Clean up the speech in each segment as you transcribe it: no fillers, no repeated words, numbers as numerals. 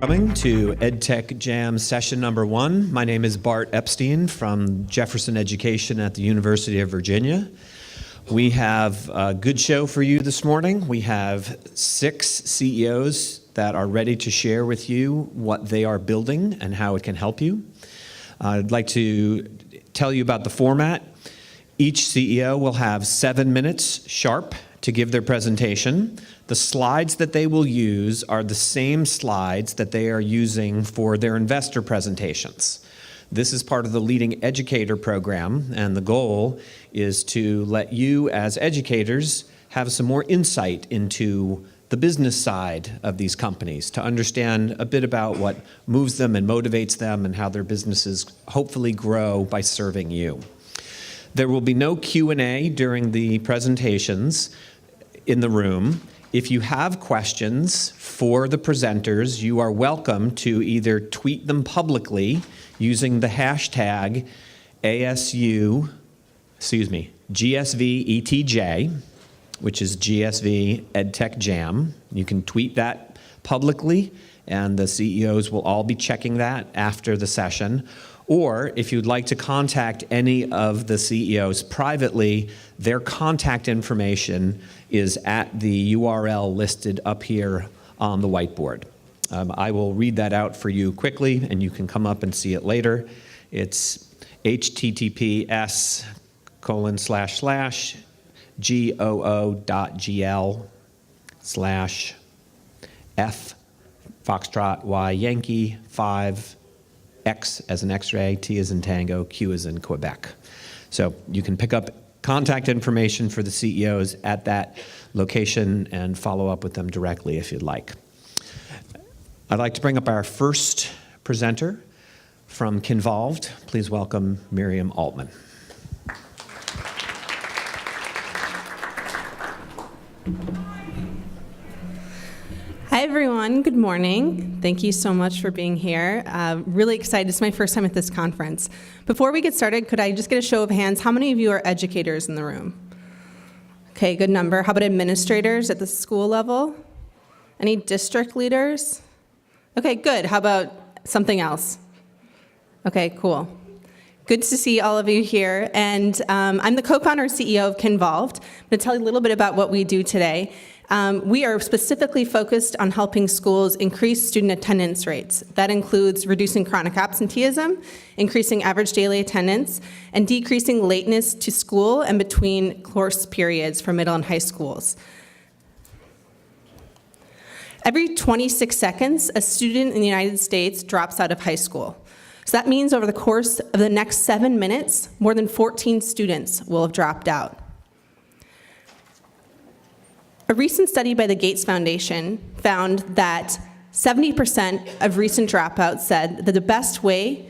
Coming to EdTech Jam session number 1. My name is Bart Epstein from Jefferson Education at the University of Virginia. We have a good show for you this morning. We have 6 CEOs that are ready to share with you what they are building and how it can help you. I'd like to tell you about the format. Each CEO will have 7 minutes sharp to give their presentation. The slides that they will use are the same slides that they are using for their investor presentations. This is part of the Leading Educator program, and the goal is to let you as educators have some more insight into the business side of these companies, to understand a bit about what moves them and motivates them and how their businesses hopefully grow by serving you. There will be no Q&A during the presentations in the room. If you have questions for the presenters, you are welcome to either tweet them publicly using the hashtag ASU, GSV ETJ, which is GSV EdTech Jam. You can tweet that publicly, and the CEOs will all be checking that after the session. Or if you'd like to contact any of the CEOs privately, their contact information is at the URL listed up here on the whiteboard. I will read that out for you quickly, and you can come up and see it later. It's https://goo.gl/F Foxtrot Y Yankee 5 X as in X-ray, T as in Tango, Q as in Quebec. So you can pick up contact information for the CEOs at that location and follow up with them directly if you'd like. I'd like to bring up our first presenter from Kinvolved. Please welcome Miriam Altman. Hi everyone, good morning. Thank you so much for being here. Really excited, it's my first time at this conference. Before we get started, could I just get a show of hands? How many of you are educators in the room? Okay, good number. How about administrators at the school level? Any district leaders? Okay, good. How about something else? Okay, cool. Good to see all of you here. And I'm the co-founder and CEO of Kinvolved. I'm going to tell you a little bit about what we do today. We are specifically focused on helping schools increase student attendance rates. That includes reducing chronic absenteeism, increasing average daily attendance, and decreasing lateness to school and between course periods for middle and high schools. Every 26 seconds, a student in the United States drops out of high school. So that means over the course of the next 7 minutes, more than 14 students will have dropped out. A recent study by the Gates Foundation found that 70% of recent dropouts said that the best way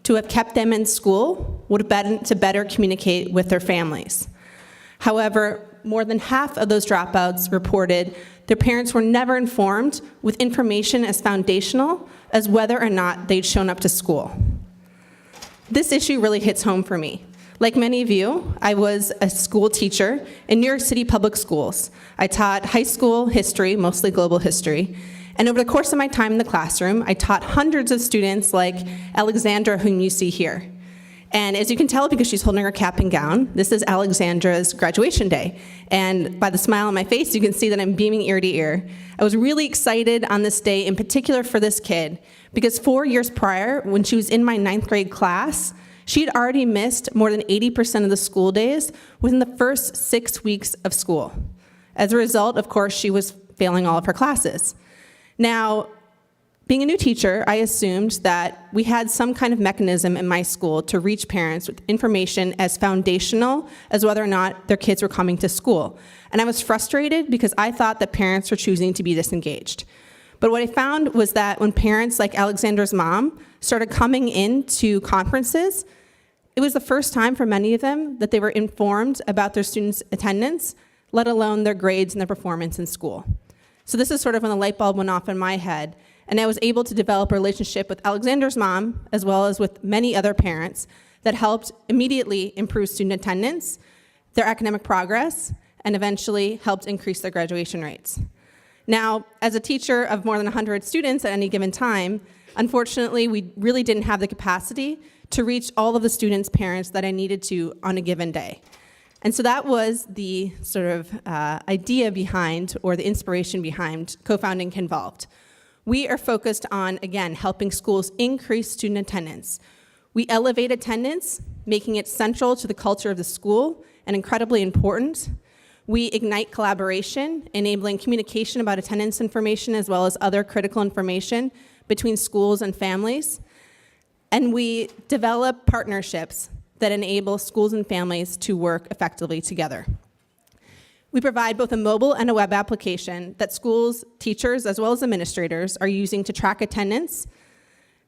to have kept them in school would have been to better communicate with their families. However, more than half of those dropouts reported their parents were never informed with information as foundational as whether or not they'd shown up to school. This issue really hits home for me. Like many of you, I was a school teacher in New York City public schools. I taught high school history, mostly global history, and over the course of my time in the classroom, I taught hundreds of students like Alexandra, whom you see here. And as you can tell because she's holding her cap and gown, this is Alexandra's graduation day. And by the smile on my face, you can see that I'm beaming ear to ear. I was really excited on this day, in particular for this kid, because 4 years prior, when she was in my 9th grade class, she had already missed more than 80% of the school days within the first 6 weeks of school. As a result, of course, she was failing all of her classes. Now, being a new teacher, I assumed that we had some kind of mechanism in my school to reach parents with information as foundational as whether or not their kids were coming to school. And I was frustrated because I thought that parents were choosing to be disengaged. But what I found was that when parents like Alexandra's mom started coming into conferences, it was the first time for many of them that they were informed about their students' attendance, let alone their grades and their performance in school. So this is sort of when the light bulb went off in my head, and I was able to develop a relationship with Alexandra's mom, as well as with many other parents, that helped immediately improve student attendance, their academic progress, and eventually helped increase their graduation rates. Now, as a teacher of more than 100 students at any given time, unfortunately, we really didn't have the capacity to reach all of the students' parents that I needed to on a given day. And so that was the sort of idea behind, or the inspiration behind, co-founding Kinvolved. We are focused on, again, helping schools increase student attendance. We elevate attendance, making it central to the culture of the school and incredibly important. We ignite collaboration, enabling communication about attendance information as well as other critical information between schools and families. And we develop partnerships that enable schools and families to work effectively together. We provide both a mobile and a web application that schools, teachers, as well as administrators are using to track attendance,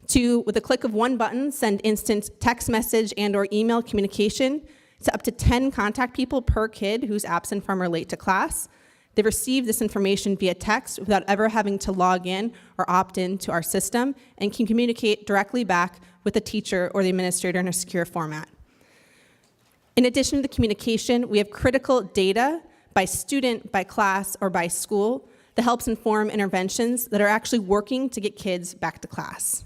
to, with a click of one button, send instant text message and or email communication to up to 10 contact people per kid who's absent from or late to class. They receive this information via text without ever having to log in or opt in to our system, and can communicate directly back with the teacher or the administrator in a secure format. In addition to the communication, we have critical data by student, by class, or by school that helps inform interventions that are actually working to get kids back to class.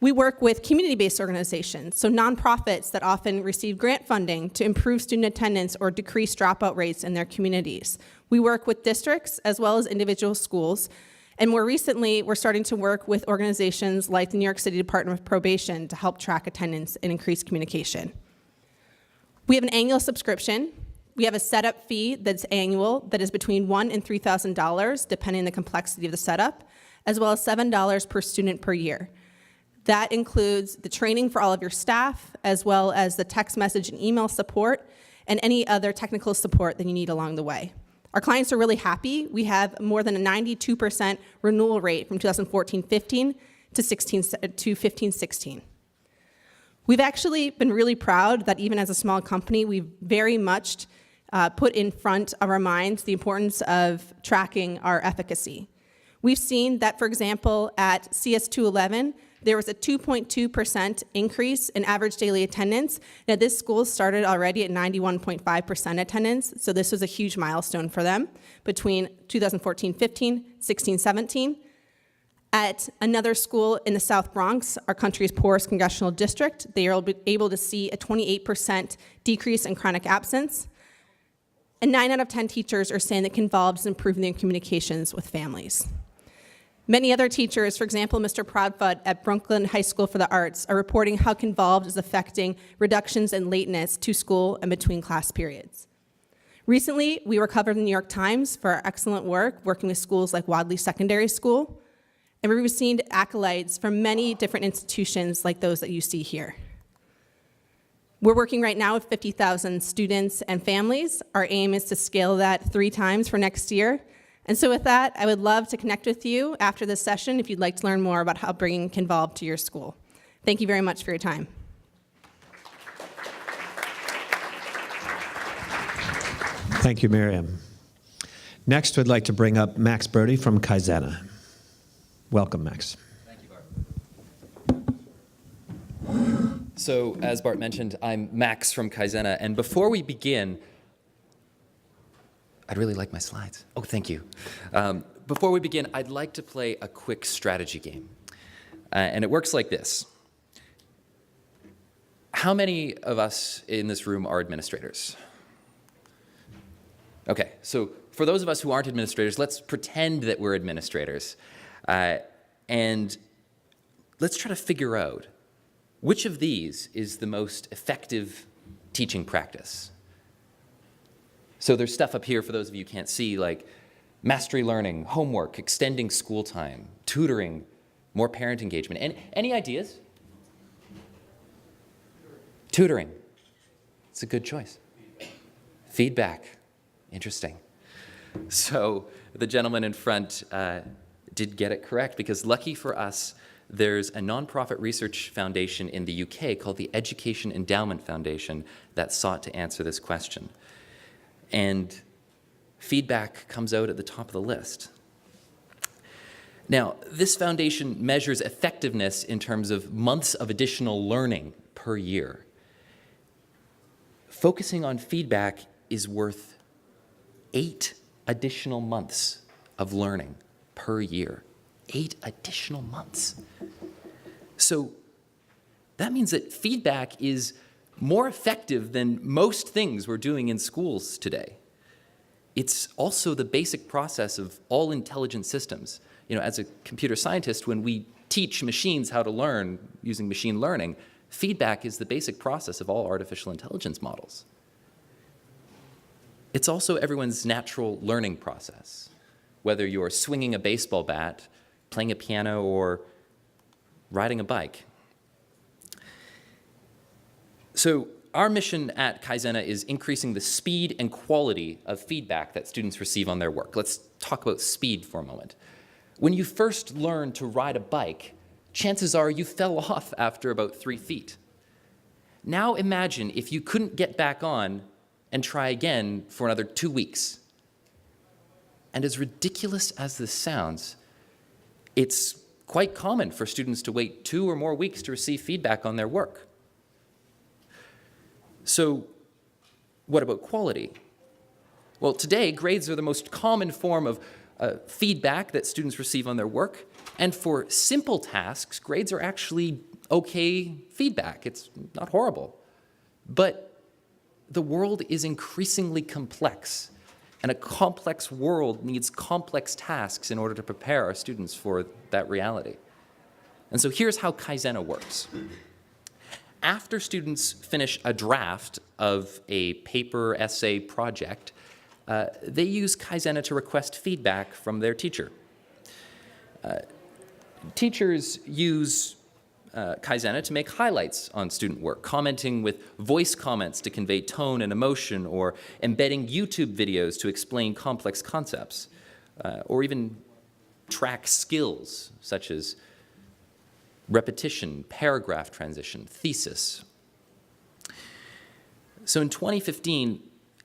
We work with community-based organizations, so nonprofits that often receive grant funding to improve student attendance or decrease dropout rates in their communities. We work with districts as well as individual schools, and more recently, we're starting to work with organizations like the New York City Department of Probation to help track attendance and increase communication. We have an annual subscription. We have a setup fee that's annual that is between $1,000 and $3,000, depending on the complexity of the setup, as well as $7 per student per year. That includes the training for all of your staff, as well as the text message and email support, and any other technical support that you need along the way. Our clients are really happy. We have more than a 92% renewal rate from 2014-15 to 15-16. We've actually been really proud that even as a small company, we've very much put in front of our minds the importance of tracking our efficacy. We've seen that, for example, at CS211, there was a 2.2% increase in average daily attendance. Now, this school started already at 91.5% attendance, so this was a huge milestone for them between 2014-15, 16-17. At another school in the South Bronx, our country's poorest congressional district, they are able to see a 28% decrease in chronic absence. And 9 out of 10 teachers are saying that Kinvolved is improving their communications with families. Many other teachers, for example, Mr. Prodfut at Brooklyn High School for the Arts, are reporting how Kinvolved is affecting reductions in lateness to school and between class periods. Recently, we were covered in the New York Times for our excellent work working with schools like Wadley Secondary School, and we received accolades from many different institutions like those that you see here. We're working right now with 50,000 students and families. Our aim is to scale that 3 times for next year. And so with that, I would love to connect with you after this session if you'd like to learn more about how bringing Kinvolved to your school. Thank you very much for your time. Thank you, Miriam. Next, we'd like to bring up Max Brody from Kaizena. Welcome, Max. Thank you, Bart. So, as Bart mentioned, I'm Max from Kaizena, and before we begin, I'd really like my slides. Oh, thank you. Before we begin, I'd like to play a quick strategy game, and it works like this. How many of us in this room are administrators? Okay, so for those of us who aren't administrators, let's pretend that we're administrators. And let's try to figure out which of these is the most effective teaching practice. So there's stuff up here for those of you who can't see, like mastery learning, homework, extending school time, tutoring, more parent engagement. And any ideas? Tutoring. It's a good choice. Feedback. Interesting. So the gentleman in front did get it correct, because lucky for us, there's a nonprofit research foundation in the UK called the Education Endowment Foundation that sought to answer this question. And feedback comes out at the top of the list. Now, this foundation measures effectiveness in terms of months of additional learning per year. Focusing on feedback is worth 8 additional months of learning per year. 8 additional months. So that means that feedback is more effective than most things we're doing in schools today. It's also the basic process of all intelligent systems. You know, as a computer scientist, when we teach machines how to learn using machine learning, feedback is the basic process of all artificial intelligence models. It's also everyone's natural learning process, whether you're swinging a baseball bat, playing a piano, or riding a bike. So our mission at Kaizena is increasing the speed and quality of feedback that students receive on their work. Let's talk about speed for a moment. When you first learned to ride a bike, chances are you fell off after about 3 feet. Now imagine if you couldn't get back on and try again for another 2 weeks. And as ridiculous as this sounds, it's quite common for students to wait 2 or more weeks to receive feedback on their work. So what about quality? Well, today, grades are the most common form of feedback that students receive on their work. And for simple tasks, grades are actually okay feedback. It's not horrible. But the world is increasingly complex, and a complex world needs complex tasks in order to prepare our students for that reality. And so here's how Kaizena works. After students finish a draft of a paper, essay, project, they use Kaizena to request feedback from their teacher. Teachers use Kaizena to make highlights on student work, commenting with voice comments to convey tone and emotion, or embedding YouTube videos to explain complex concepts, or even track skills such as repetition, paragraph transition, thesis. So in 2015,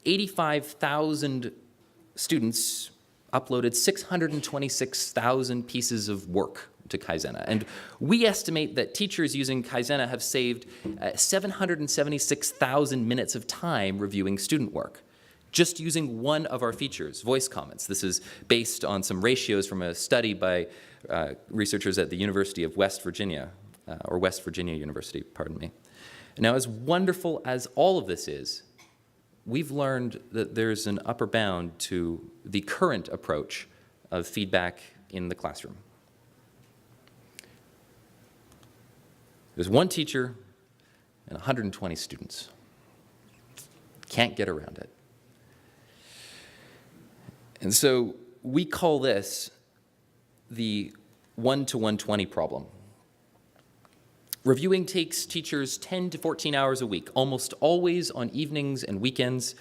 85,000 students uploaded 626,000 pieces of work to Kaizena. And we estimate that teachers using Kaizena have saved 776,000 minutes of time reviewing student work, just using one of our features, voice comments. This is based on some ratios from a study by researchers at the University of West Virginia, or West Virginia University, pardon me. Now, as wonderful as all of this is, we've learned that there's an upper bound to the current approach of feedback in the classroom. There's one teacher and 120 students. Can't get around it. And so we call this the 1 to 120 problem. Reviewing takes teachers 10 to 14 hours a week, almost always on evenings and weekends.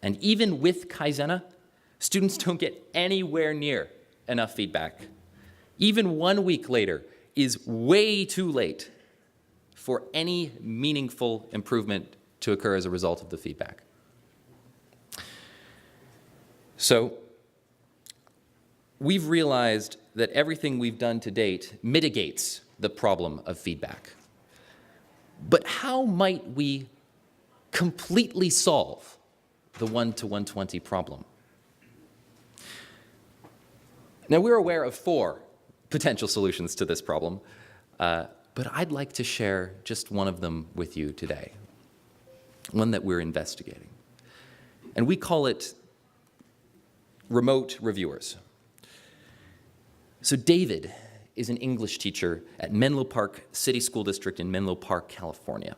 And even with Kaizena, students don't get anywhere near enough feedback. Even 1 week later is way too late for any meaningful improvement to occur as a result of the feedback. So we've realized that everything we've done to date mitigates the problem of feedback. But how might we completely solve the 1 to 120 problem? Now, we're aware of 4 potential solutions to this problem, but I'd like to share just one of them with you today, one that we're investigating. And we call it remote reviewers. So David is an English teacher at Menlo Park City School District in Menlo Park, California.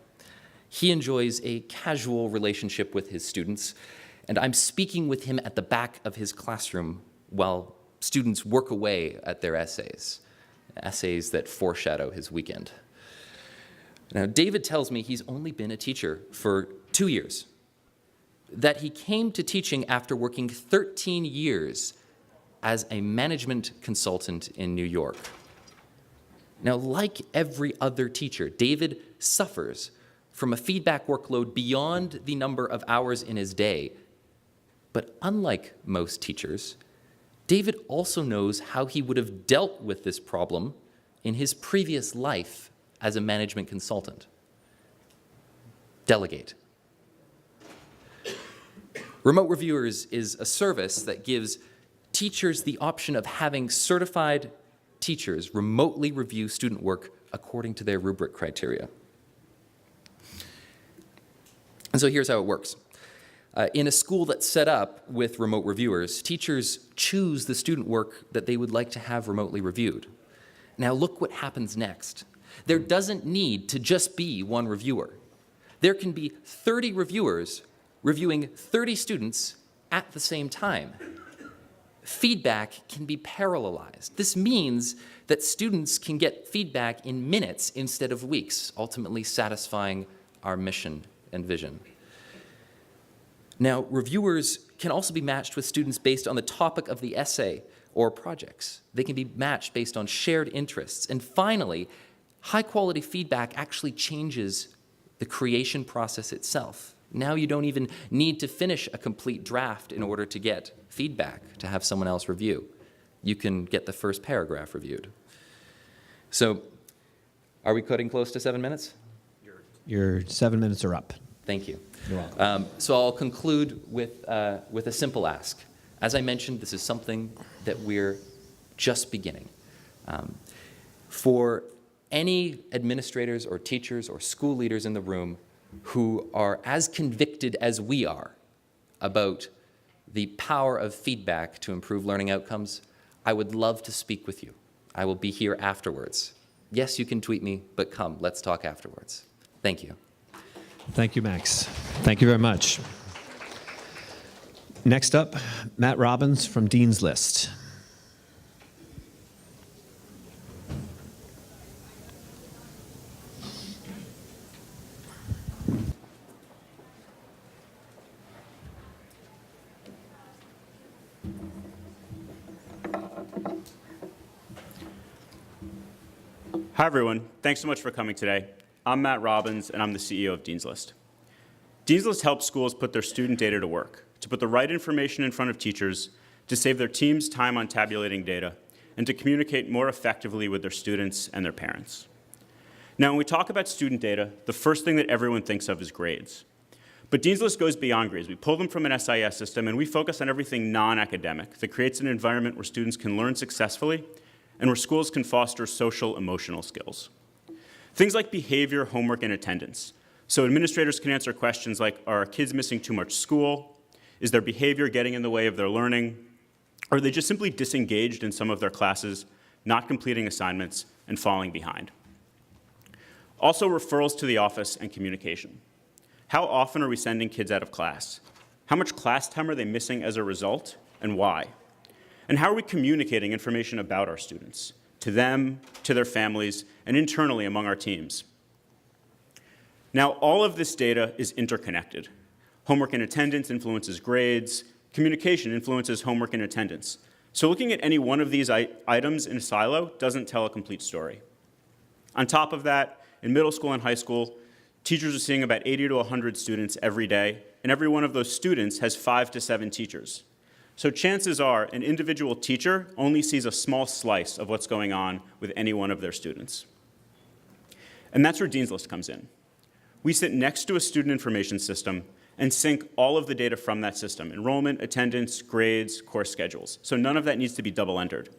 He enjoys a casual relationship with his students, and I'm speaking with him at the back of his classroom while students work away at their essays that foreshadow his weekend. Now, David tells me he's only been a teacher for 2 years, that he came to teaching after working 13 years as a management consultant in New York. Now, like every other teacher, David suffers from a feedback workload beyond the number of hours in his day. But unlike most teachers, David also knows how he would have dealt with this problem in his previous life as a management consultant. Delegate. Remote Reviewers is a service that gives teachers the option of having certified teachers remotely review student work according to their rubric criteria. And so here's how it works. In a school that's set up with remote reviewers, teachers choose the student work that they would like to have remotely reviewed. Now look what happens next. There doesn't need to just be one reviewer. There can be 30 reviewers reviewing 30 students at the same time. Feedback can be parallelized. This means that students can get feedback in minutes instead of weeks, ultimately satisfying our mission and vision. Now, reviewers can also be matched with students based on the topic of the essay or projects. They can be matched based on shared interests. And finally, high-quality feedback actually changes the creation process itself. Now you don't even need to finish a complete draft in order to get feedback, to have someone else review. You can get the first paragraph reviewed. So, are we cutting close to 7 minutes? Your 7 minutes are up. Thank you. You're welcome. So I'll conclude with a simple ask. As I mentioned, this is something that we're just beginning. For any administrators or teachers or school leaders in the room who are as convicted as we are about the power of feedback to improve learning outcomes, I would love to speak with you. I will be here afterwards. Yes, you can tweet me, but come, let's talk afterwards. Thank you. Thank you, Max. Thank you very much. Next up, Matt Robbins from DeansList. Hi, everyone. Thanks so much for coming today. I'm Matt Robbins, and I'm the CEO of DeansList. DeansList helps schools put their student data to work, to put the right information in front of teachers, to save their teams time on tabulating data, and to communicate more effectively with their students and their parents. Now, when we talk about student data, the first thing that everyone thinks of is grades. But DeansList goes beyond grades. We pull them from an SIS system, and we focus on everything non-academic that creates an environment where students can learn successfully and where schools can foster social, emotional skills. Things like behavior, homework, and attendance. So administrators can answer questions like, are our kids missing too much school? Is their behavior getting in the way of their learning? Or are they just simply disengaged in some of their classes, not completing assignments, and falling behind? Also, referrals to the office and communication. How often are we sending kids out of class? How much class time are they missing as a result, and why? And how are we communicating information about our students, to them, to their families, and internally among our teams? Now, all of this data is interconnected. Homework and attendance influences grades. Communication influences homework and attendance. So looking at any one of these items in a silo doesn't tell a complete story. On top of that, in middle school and high school, teachers are seeing about 80 to 100 students every day, and every one of those students has 5 to 7 teachers. So chances are an individual teacher only sees a small slice of what's going on with any one of their students. And that's where DeansList comes in. We sit next to a student information system and sync all of the data from that system: enrollment, attendance, grades, course schedules. So none of that needs to be double entered.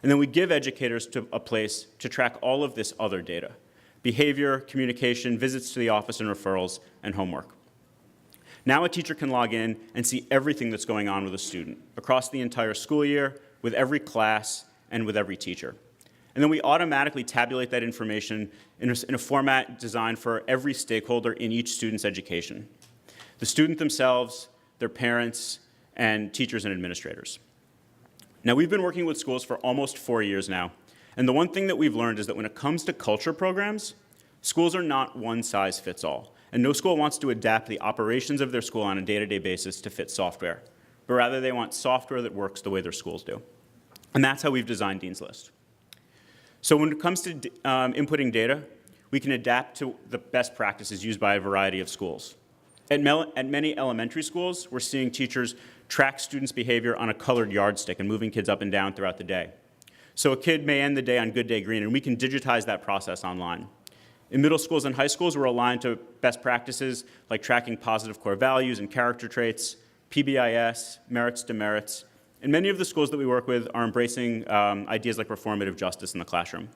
And then we give educators a place to track all of this other data: behavior, communication, visits to the office and referrals, and homework. Now a teacher can log in and see everything that's going on with a student across the entire school year, with every class, and with every teacher. And then we automatically tabulate that information in a format designed for every stakeholder in each student's education: the student themselves, their parents, and teachers and administrators. Now, we've been working with schools for almost 4 years now, and the one thing that we've learned is that when it comes to culture programs, schools are not one size fits all. And no school wants to adapt the operations of their school on a day-to-day basis to fit software, but rather they want software that works the way their schools do. And that's how we've designed DeansList. So when it comes to inputting data, we can adapt to the best practices used by a variety of schools. At many elementary schools, we're seeing teachers track students' behavior on a colored yardstick and moving kids up and down throughout the day. So a kid may end the day on Good Day Green, and we can digitize that process online. In middle schools and high schools, we're aligned to best practices like tracking positive core values and character traits, PBIS, merits, demerits, and many of the schools that we work with are embracing ideas like reformative justice in the classroom.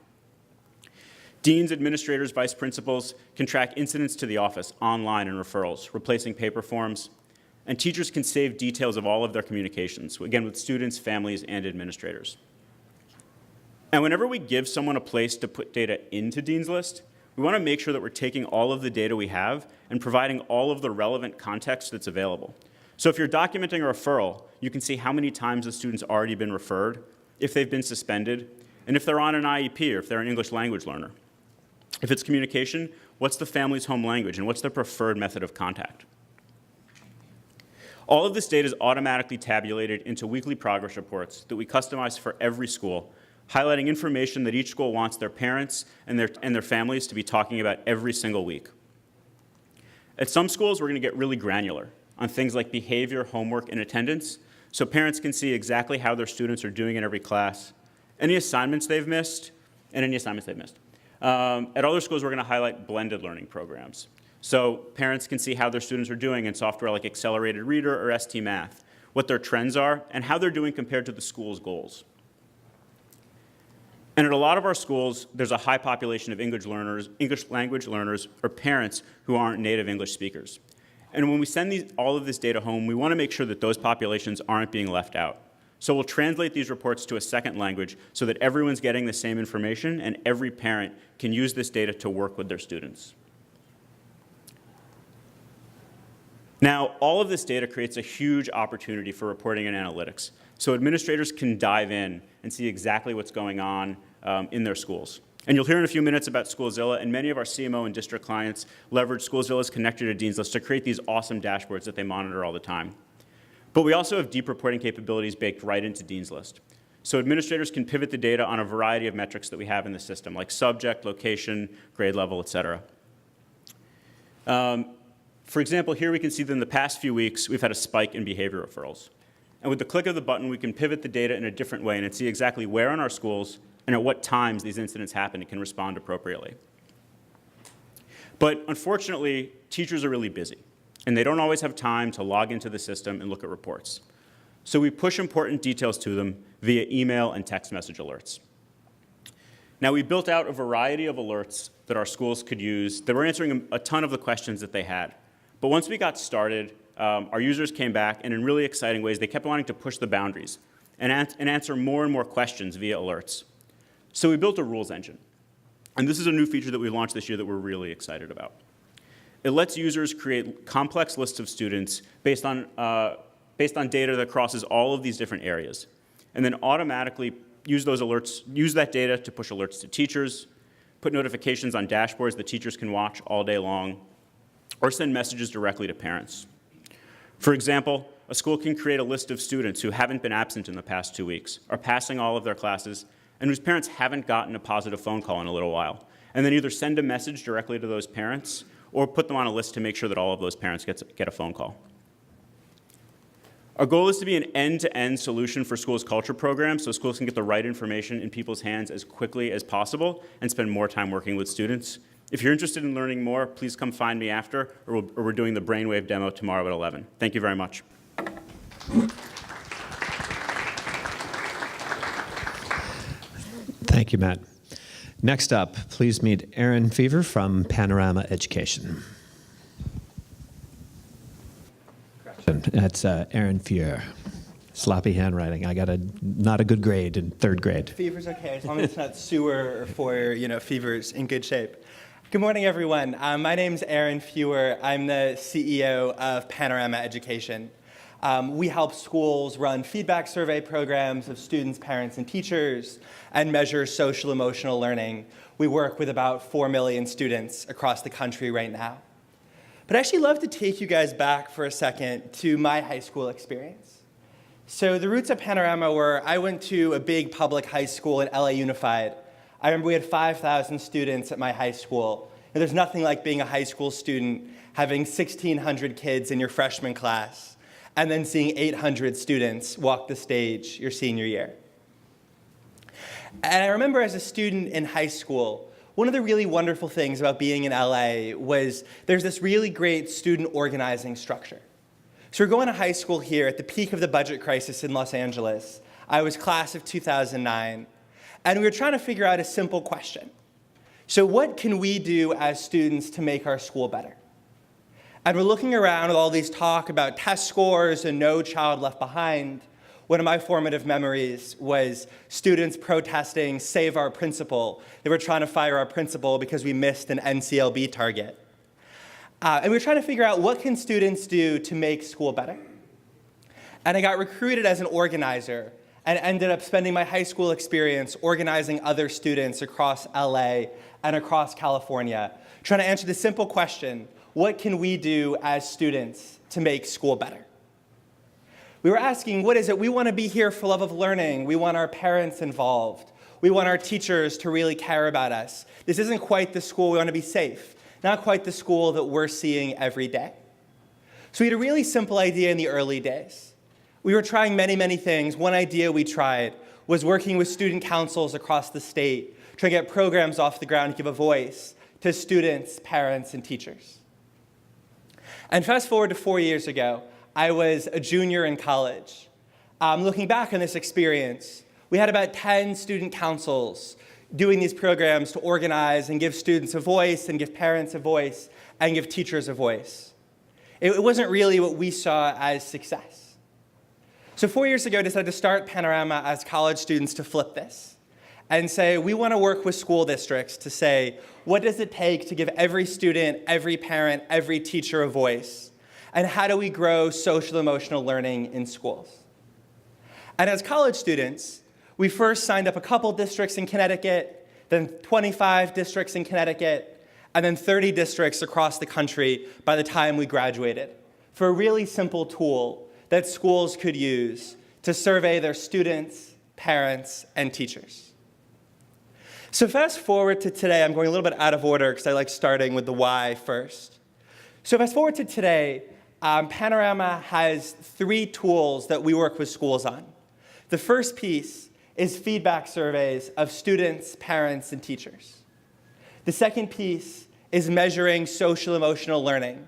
Deans, administrators, vice principals can track incidents to the office, online, and referrals, replacing paper forms. And teachers can save details of all of their communications, again, with students, families, and administrators. And whenever we give someone a place to put data into DeansList, we want to make sure that we're taking all of the data we have and providing all of the relevant context that's available. So if you're documenting a referral, you can see how many times the student's already been referred, if they've been suspended, and if they're on an IEP or if they're an English language learner. If it's communication, what's the family's home language and what's their preferred method of contact? All of this data is automatically tabulated into weekly progress reports that we customize for every school, highlighting information that each school wants their parents and their families to be talking about every single week. At some schools, we're going to get really granular on things like behavior, homework, and attendance, so parents can see exactly how their students are doing in every class, any assignments they've missed, and any assignments they've missed. At other schools, we're going to highlight blended learning programs. So parents can see how their students are doing in software like Accelerator Reader or ST Math, what their trends are, and how they're doing compared to the school's goals. And at a lot of our schools, there's a high population of English language learners, or parents who aren't native English speakers. And when we send all of this data home, we want to make sure that those populations aren't being left out. So we'll translate these reports to a second language so that everyone's getting the same information and every parent can use this data to work with their students. Now, all of this data creates a huge opportunity for reporting and analytics. So administrators can dive in and see exactly what's going on in their schools. And you'll hear in a few minutes about Schoolzilla, and many of our CMO and district clients leverage Schoolzilla's connector to DeansList to create these awesome dashboards that they monitor all the time. But we also have deep reporting capabilities baked right into DeansList. So administrators can pivot the data on a variety of metrics that we have in the system, like subject, location, grade level, et cetera. For example, here we can see that in the past few weeks, we've had a spike in behavior referrals. And with the click of the button, we can pivot the data in a different way and see exactly where in our schools and at what times these incidents happen and can respond appropriately. But unfortunately, teachers are really busy, and they don't always have time to log into the system and look at reports. So we push important details to them via email and text message alerts. Now, we built out a variety of alerts that our schools could use that were answering a ton of the questions that they had. But once we got started, our users came back, and in really exciting ways, they kept wanting to push the boundaries and answer more and more questions via alerts. So we built a rules engine. And this is a new feature that we launched this year that we're really excited about. It lets users create complex lists of students based on data that crosses all of these different areas, and then automatically use that data to push alerts to teachers, put notifications on dashboards that teachers can watch all day long, or send messages directly to parents. For example, a school can create a list of students who haven't been absent in the past 2 weeks, are passing all of their classes, and whose parents haven't gotten a positive phone call in a little while, and then either send a message directly to those parents or put them on a list to make sure that all of those parents get a phone call. Our goal is to be an end-to-end solution for schools' culture programs so schools can get the right information in people's hands as quickly as possible and spend more time working with students. If you're interested in learning more, please come find me after, or we're doing the brainwave demo tomorrow at 11. Thank you very much. Thank you, Matt. Next up, please meet Aaron Feuer from Panorama Education. That's Aaron Feuer. Sloppy handwriting. I got not a good grade in 3rd grade. Fever's okay, as long as it's not sewer or Feuer, Fever's in good shape. Good morning, everyone. My name's Aaron Feuer. I'm the CEO of Panorama Education. We help schools run feedback survey programs of students, parents, and teachers, and measure social emotional learning. We work with about 4 million students across the country right now. But I'd actually love to take you guys back for a second to my high school experience. So the roots of Panorama were I went to a big public high school in LA Unified. I remember we had 5,000 students at my high school. And there's nothing like being a high school student, having 1,600 kids in your freshman class, and then seeing 800 students walk the stage your senior year. And I remember as a student in high school, one of the really wonderful things about being in LA was there's this really great student organizing structure. So we're going to high school here at the peak of the budget crisis in Los Angeles. I was class of 2009, and we were trying to figure out a simple question. So what can we do as students to make our school better? And we're looking around with all these talk about test scores and no child left behind. One of my formative memories was students protesting Save Our Principal. They were trying to fire our principal because we missed an NCLB target. And we were trying to figure out what can students do to make school better. And I got recruited as an organizer and ended up spending my high school experience organizing other students across LA and across California, trying to answer the simple question, what can we do as students to make school better? We were asking, what is it? We want to be here for love of learning. We want our parents involved. We want our teachers to really care about us. This isn't quite the school we want to be safe, not quite the school that we're seeing every day. So we had a really simple idea in the early days. We were trying many, many things. One idea we tried was working with student councils across the state, trying to get programs off the ground to give a voice to students, parents, and teachers. And fast forward to 4 years ago, I was a junior in college. Looking back on this experience, we had about 10 student councils doing these programs to organize and give students a voice and give parents a voice and give teachers a voice. It wasn't really what we saw as success. So 4 years ago, I decided to start Panorama as college students to flip this and say, we want to work with school districts to say, what does it take to give every student, every parent, every teacher a voice? And how do we grow social emotional learning in schools? And as college students, we first signed up a couple districts in Connecticut, then 25 districts in Connecticut, and then 30 districts across the country by the time we graduated, for a really simple tool that schools could use to survey their students, parents, and teachers. So fast forward to today. I'm going a little bit out of order because I like starting with the why first. So fast forward to today, Panorama has 3 tools that we work with schools on. The first piece is feedback surveys of students, parents, and teachers. The second piece is measuring social emotional learning.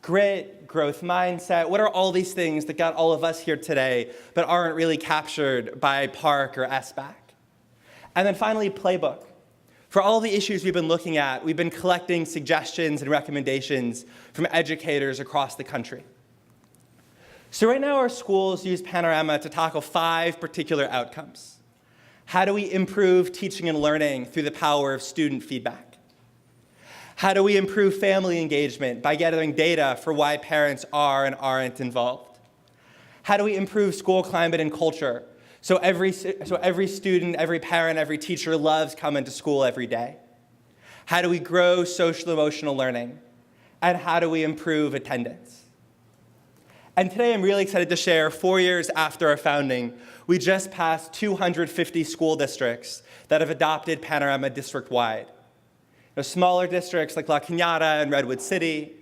Grit, growth mindset, what are all these things that got all of us here today but aren't really captured by PARC or SBAC? And then finally, playbook. For all the issues we've been looking at, we've been collecting suggestions and recommendations from educators across the country. So right now, our schools use Panorama to tackle 5 particular outcomes. How do we improve teaching and learning through the power of student feedback? How do we improve family engagement by gathering data for why parents are and aren't involved? How do we improve school climate and culture so every student, every parent, every teacher loves coming to school every day? How do we grow social emotional learning? And how do we improve attendance? And today I'm really excited to share, 4 years after our founding, we just passed 250 school districts that have adopted Panorama district-wide. Smaller districts like La Cañada and Redwood City.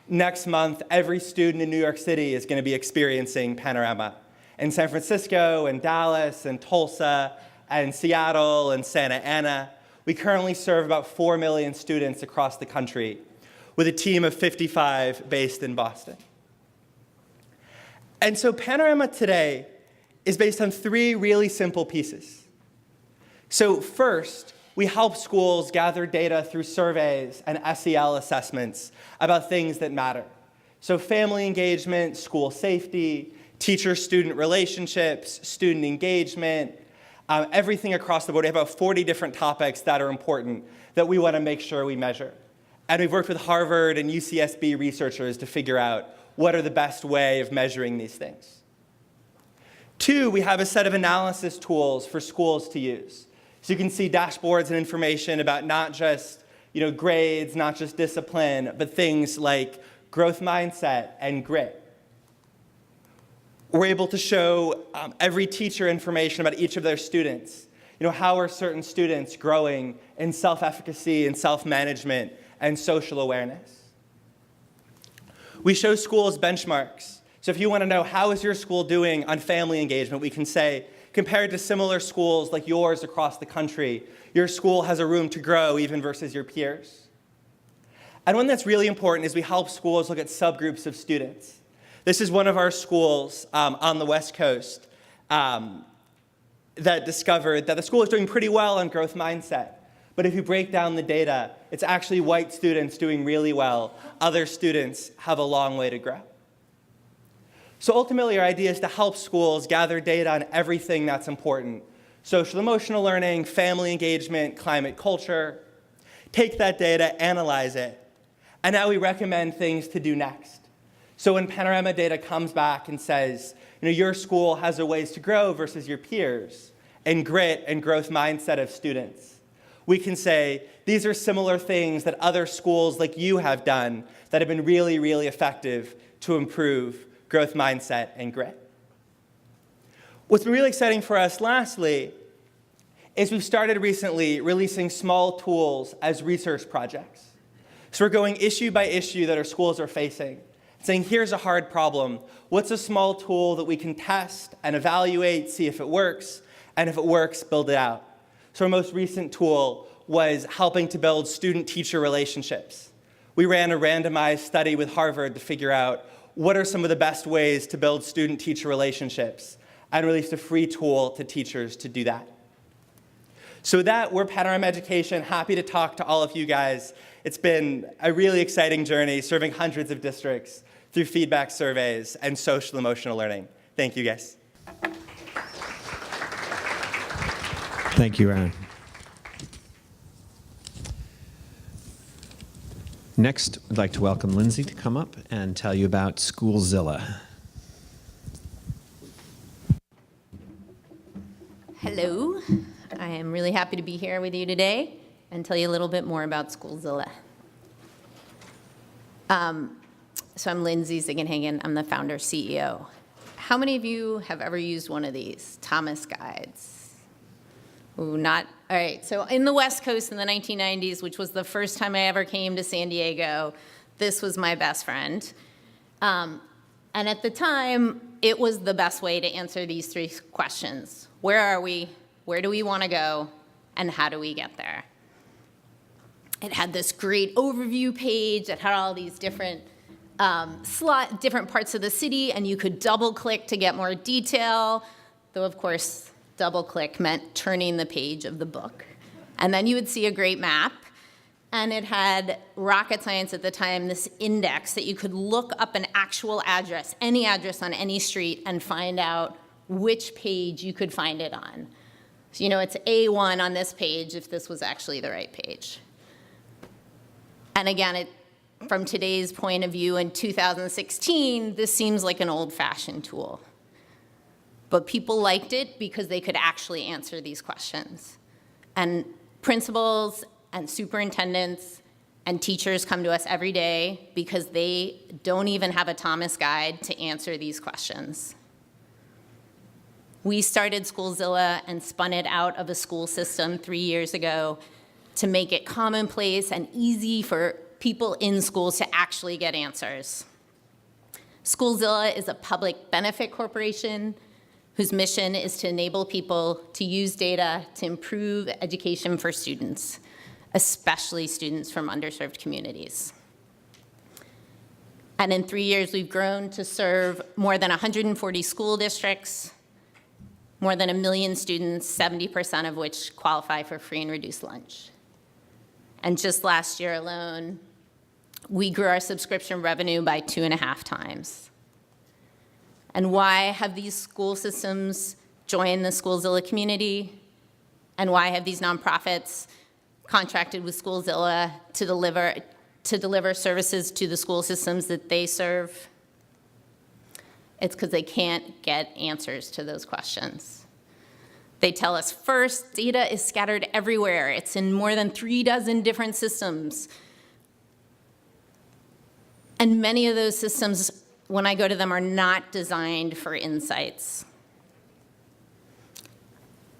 Next month, every student in New York City is going to be experiencing Panorama. In San Francisco and Dallas and Tulsa and Seattle and Santa Ana, we currently serve about 4 million students across the country with a team of 55 based in Boston. And so Panorama today is based on 3 really simple pieces. So first, we help schools gather data through surveys and SEL assessments about things that matter. So family engagement, school safety, teacher-student relationships, student engagement, everything across the board. We have about 40 different topics that are important that we want to make sure we measure. And we've worked with Harvard and UCSB researchers to figure out what are the best way of measuring these things. 2, we have a set of analysis tools for schools to use. So you can see dashboards and information about not just grades, not just discipline, but things like growth mindset and grit. We're able to show every teacher information about each of their students. How are certain students growing in self-efficacy and self-management and social awareness? We show schools benchmarks. So if you want to know how is your school doing on family engagement, we can say, compared to similar schools like yours across the country, your school has a room to grow even versus your peers. And one that's really important is we help schools look at subgroups of students. This is one of our schools on the West Coast that discovered that the school is doing pretty well on growth mindset. But if you break down the data, it's actually white students doing really well. Other students have a long way to grow. So ultimately, our idea is to help schools gather data on everything that's important: social emotional learning, family engagement, climate culture. Take that data, analyze it, and now we recommend things to do next. So when Panorama data comes back and says, your school has a ways to grow versus your peers, and grit and growth mindset of students, we can say, these are similar things that other schools like you have done that have been really, really effective to improve growth mindset and grit. What's been really exciting for us, lastly, is we've started recently releasing small tools as research projects. So we're going issue by issue that our schools are facing, saying, here's a hard problem. What's a small tool that we can test and evaluate, see if it works, and if it works, build it out? So our most recent tool was helping to build student-teacher relationships. We ran a randomized study with Harvard to figure out what are some of the best ways to build student-teacher relationships, and released a free tool to teachers to do that. So with that, we're Panorama Education, happy to talk to all of you guys. It's been a really exciting journey, serving hundreds of districts through feedback surveys and social emotional learning. Thank you, guys. Thank you, Aaron. Next, I'd like to welcome Lynzi to come up and tell you about Schoolzilla. Hello. I am really happy to be here with you today and tell you a little bit more about Schoolzilla. So I'm Lynzi Ziegenhagen. I'm the founder CEO. How many of you have ever used one of these Thomas guides? Ooh, not. All right. So in the West Coast in the 1990s, which was the first time I ever came to San Diego, this was my best friend. And at the time, it was the best way to answer these three questions. Where are we? Where do we want to go? And how do we get there? It had this great overview page. It had all these different different parts of the city, and you could double-click to get more detail, though, of course, double-click meant turning the page of the book. And then you would see a great map, and it had rocket science at the time, this index that you could look up an actual address, any address on any street, and find out which page you could find it on. So, it's A1 on this page if this was actually the right page. And again, from today's point of view in 2016, this seems like an old-fashioned tool. But people liked it because they could actually answer these questions. And principals and superintendents and teachers come to us every day because they don't even have a Thomas guide to answer these questions. We started Schoolzilla and spun it out of a school system 3 years ago to make it commonplace and easy for people in schools to actually get answers. Schoolzilla is a public benefit corporation whose mission is to enable people to use data to improve education for students, especially students from underserved communities. And in 3 years, we've grown to serve more than 140 school districts, more than 1 million students, 70% of which qualify for free and reduced lunch. And just last year alone, we grew our subscription revenue by 2.5 times. And why have these school systems joined the Schoolzilla community? And why have these nonprofits contracted with Schoolzilla to deliver services to the school systems that they serve? It's because they can't get answers to those questions. They tell us, first, data is scattered everywhere. It's in more than 36 different systems. And many of those systems, when I go to them, are not designed for insights.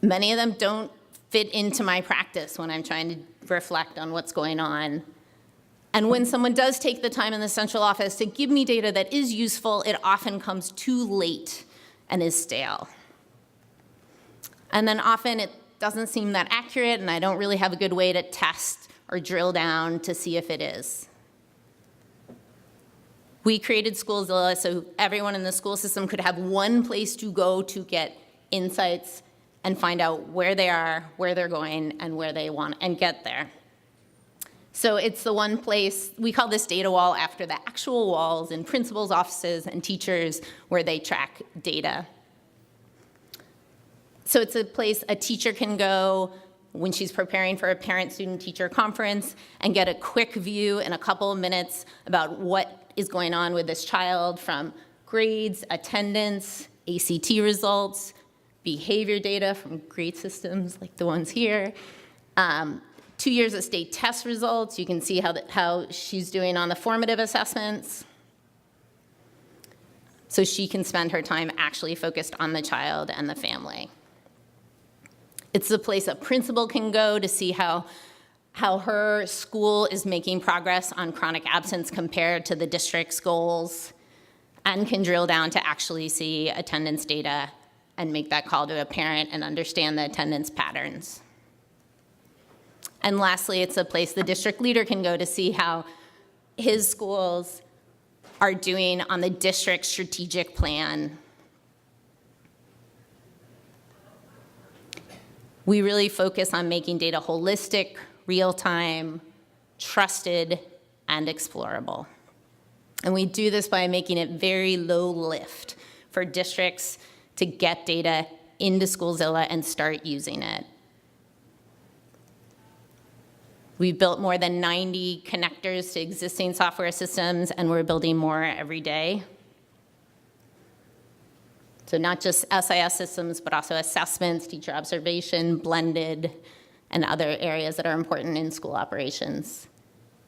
Many of them don't fit into my practice when I'm trying to reflect on what's going on. And when someone does take the time in the central office to give me data that is useful, it often comes too late and is stale. And then often it doesn't seem that accurate, and I don't really have a good way to test or drill down to see if it is. We created Schoolzilla so everyone in the school system could have one place to go to get insights and find out where they are, where they're going, and where they want and get there. So it's the one place, we call this data wall after the actual walls in principals' offices and teachers where they track data. So it's a place a teacher can go when she's preparing for a parent-student-teacher conference and get a quick view in a couple of minutes about what is going on with this child, from grades, attendance, ACT results, behavior data from grade systems like the ones here, 2 years of state test results. You can see how she's doing on the formative assessments. So she can spend her time actually focused on the child and the family. It's the place a principal can go to see how her school is making progress on chronic absence compared to the district's goals, and can drill down to actually see attendance data and make that call to a parent and understand the attendance patterns. And lastly, it's a place the district leader can go to see how his schools are doing on the district's strategic plan. We really focus on making data holistic, real-time, trusted, and explorable. And we do this by making it very low lift for districts to get data into Schoolzilla and start using it. We've built more than 90 connectors to existing software systems, and we're building more every day. So not just SIS systems, but also assessments, teacher observation, blended, and other areas that are important in school operations.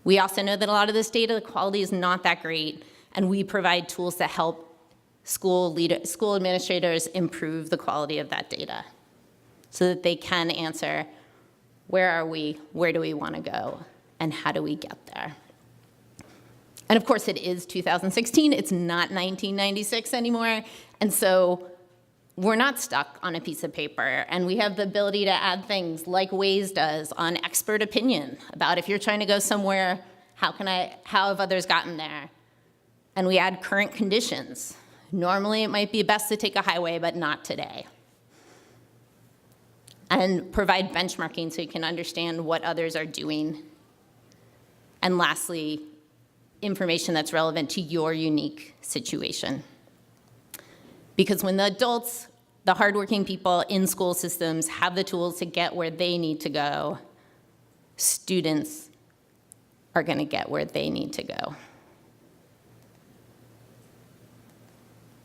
We also know that a lot of this data quality is not that great, and we provide tools to help school administrators improve the quality of that data so that they can answer, where are we, where do we want to go, and how do we get there? And of course, it is 2016. It's not 1996 anymore. And so we're not stuck on a piece of paper. And we have the ability to add things like Waze does on expert opinion about if you're trying to go somewhere, how have others gotten there? And we add current conditions. Normally, it might be best to take a highway, but not today. And provide benchmarking so you can understand what others are doing. And lastly, information that's relevant to your unique situation. Because when the adults, the hardworking people in school systems have the tools to get where they need to go, students are going to get where they need to go.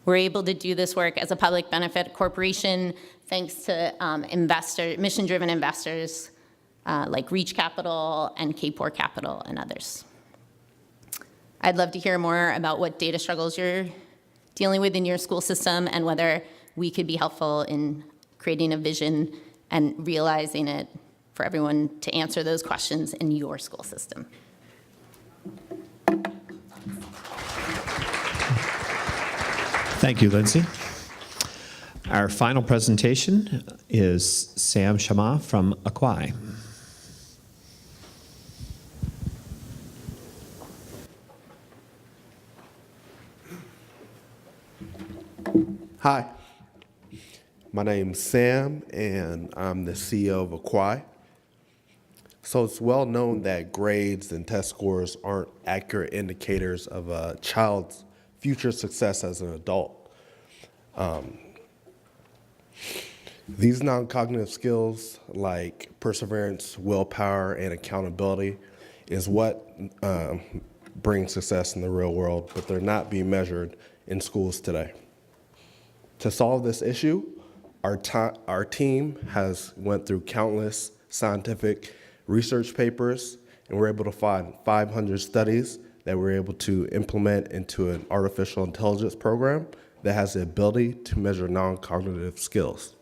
We're able to do this work as a public benefit corporation thanks to mission-driven investors like Reach Capital and K-4 Capital and others. I'd love to hear more about what data struggles you're dealing with in your school system and whether we could be helpful in creating a vision and realizing it for everyone to answer those questions in your school system. Thank you, Lynzi. Our final presentation is Sam Shama from Acquai. Hi, my name's Sam, and I'm the CEO of Acquai. So it's well known that grades and test scores aren't accurate indicators of a child's future success as an adult. These non-cognitive skills like perseverance, willpower, and accountability is what brings success in the real world, but they're not being measured in schools today. To solve this issue, our team has went through countless scientific research papers, and we're able to find 500 studies that we're able to implement into an artificial intelligence program that has the ability to measure non-cognitive skills.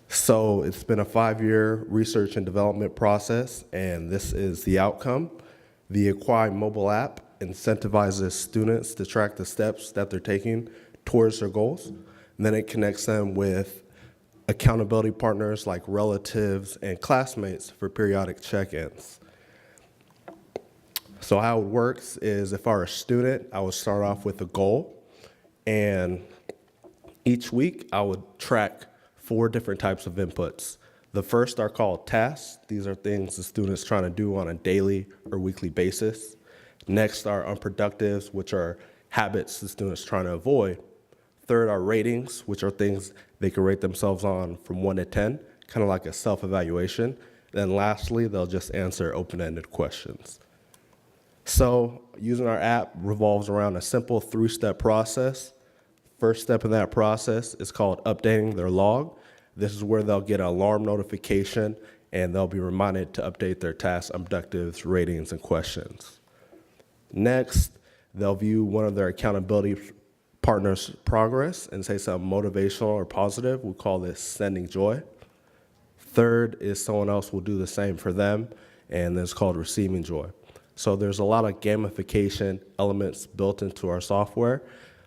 So it's been a 5-year research and development process, and this is the outcome. The Acquai mobile app incentivizes students to track the steps that they're taking towards their goals, and then it connects them with accountability partners like relatives and classmates for periodic check-ins. So how it works is if I were a student, I would start off with a goal, and each week I would track 4 different types of inputs. The first are called tasks. These are things the student's trying to do on a daily or weekly basis. Next are unproductives, which are habits the student's trying to avoid. Third are ratings, which are things they can rate themselves on from 1 to 10, kind of like a self-evaluation. Then lastly, they'll just answer open-ended questions. So using our app revolves around a simple 3-step process. First step in that process is called updating their log. This is where they'll get an alarm notification and they'll be reminded to update their tasks, objectives, ratings, and questions. Next, they'll view one of their accountability partners' progress and say something motivational or positive. We call this sending joy. Third is someone else will do the same for them, and it's called receiving joy. So there's a lot of gamification elements built into our software,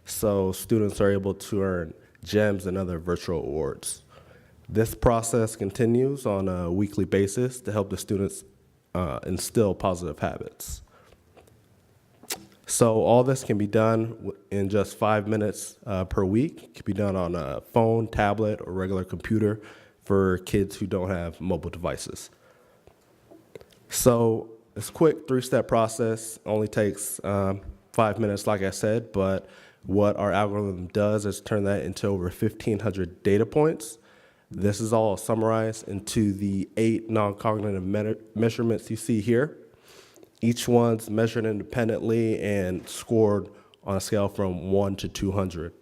so students are able to earn gems and other virtual awards. This process continues on a weekly basis to help the students instill positive habits. So all this can be done in just 5 minutes per week. It can be done on a phone, tablet, or regular computer for kids who don't have mobile devices. So it's a quick 3-step process, only takes 5 minutes, like I said, but what our algorithm does is turn that into over 1,500 data points. This is all summarized into the 8 non-cognitive measurements you see here. Each one's measured independently and scored on a scale from 1 to 200.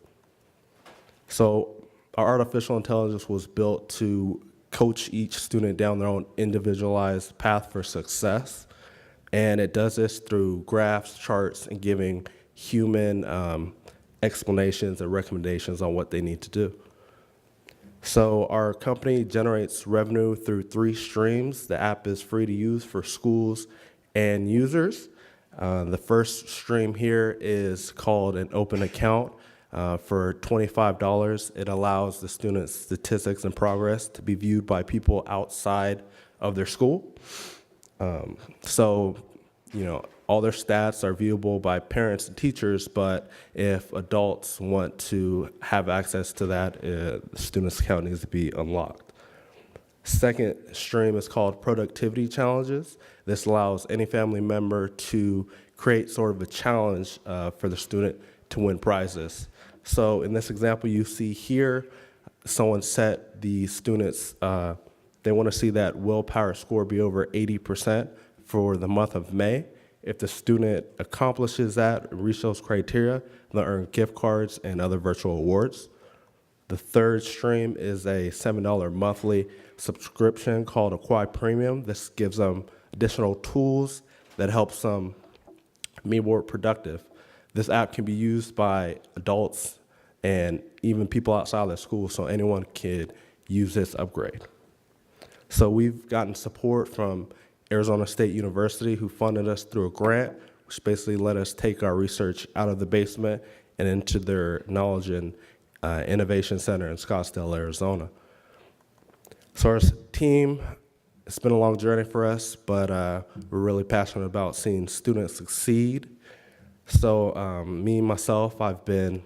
So our artificial intelligence was built to coach each student down their own individualized path for success. And it does this through graphs, charts, and giving human explanations and recommendations on what they need to do. So our company generates revenue through 3 streams. The app is free to use for schools and users. The first stream here is called an open account. For $25, it allows the students' statistics and progress to be viewed by people outside of their school. So, all their stats are viewable by parents and teachers, but if adults want to have access to that, the student's account needs to be unlocked. Second stream is called productivity challenges. This allows any family member to create sort of a challenge for the student to win prizes. So in this example you see here, someone set the students, they want to see that willpower score be over 80% for the month of May. If the student accomplishes that, reach those criteria, they'll earn gift cards and other virtual awards. The third stream is a $7 monthly subscription called Acquire Premium. This gives them additional tools that helps them be more productive. This app can be used by adults and even people outside of the school, so anyone could use this upgrade. So we've gotten support from Arizona State University, who funded us through a grant, which basically let us take our research out of the basement and into their knowledge and innovation center in Scottsdale, Arizona. So our team, it's been a long journey for us, but we're really passionate about seeing students succeed. So me, myself, I've been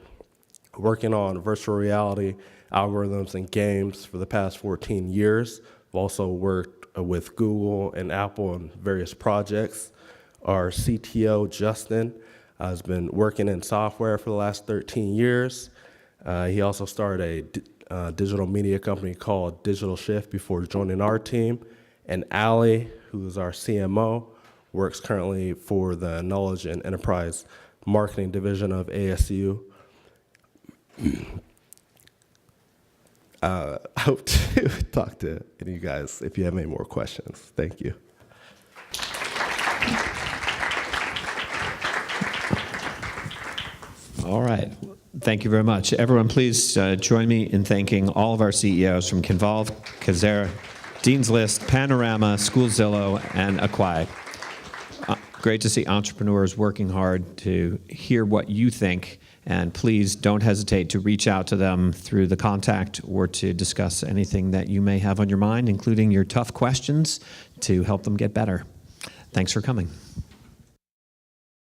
working on virtual reality algorithms and games for the past 14 years. I've also worked with Google and Apple on various projects. Our CTO, Justin, has been working in software for the last 13 years. He also started a digital media company called Digital Shift before joining our team. And Allie, who is our CMO, works currently for the Knowledge and Enterprise Marketing Division of ASU. I hope to talk to any of you guys if you have any more questions. Thank you. All right. Thank you very much. Everyone, please join me in thanking all of our CEOs from Kinvolved, Coursera, DeansList, Panorama, Schoolzilla, and Acquire. Great to see entrepreneurs working hard to hear what you think, and please don't hesitate to reach out to them through the contact or to discuss anything that you may have on your mind, including your tough questions, to help them get better. Thanks for coming.